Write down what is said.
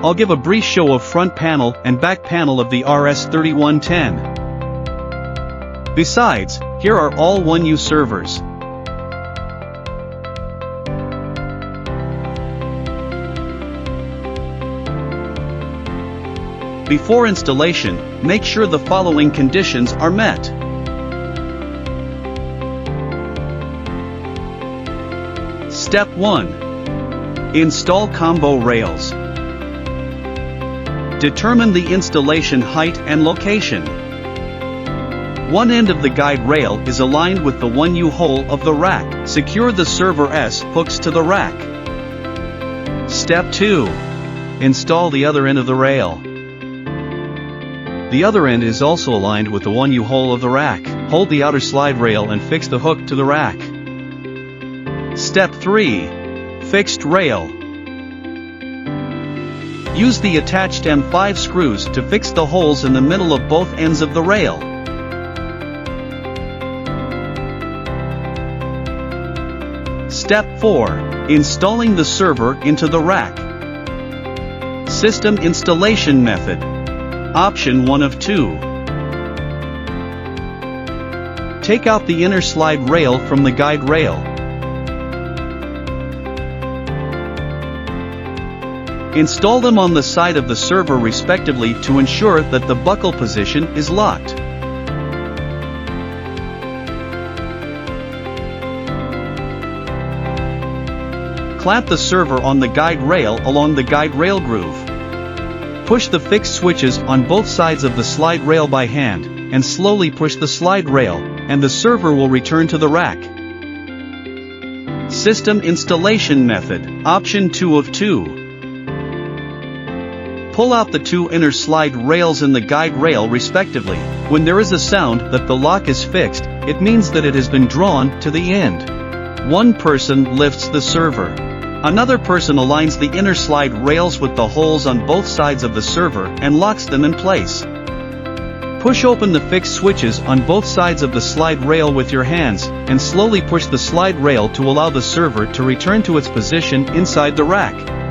I'll give a brief show of front panel and back panel of the RS3110. Besides, here are all 1U servers. Before installation, make sure the following conditions are met. Step 1. Install combo rails. Determine the installation height and location. One end of the guide rail is aligned with the 1U hole of the rack. Secure the server S hooks to the rack. Step 2. Install the other end of the rail. The other end is also aligned with the 1U hole of the rack. Hold the outer slide rail and fix the hook to the rack. Step 3. Fixed rail. Use the attached M5 screws to fix the holes in the middle of both ends of the rail. Step 4. Installing the server into the rack. System installation method. Option 1 of 2. Take out the inner slide rail from the guide rail. Install them on the side of the server respectively to ensure that the buckle position is locked. Clamp the server on the guide rail along the guide rail groove. Push the fixed switches on both sides of the slide rail by hand, and slowly push the slide rail, and the server will return to the rack. System installation method, option 2 of 2. Pull out the two inner slide rails in the guide rail respectively. When there is a sound that the lock is fixed, it means that it has been drawn to the end. One person lifts the server. Another person aligns the inner slide rails with the holes on both sides of the server and locks them in place. Push open the fixed switches on both sides of the slide rail with your hands, and slowly push the slide rail to allow the server to return to its position inside the rack.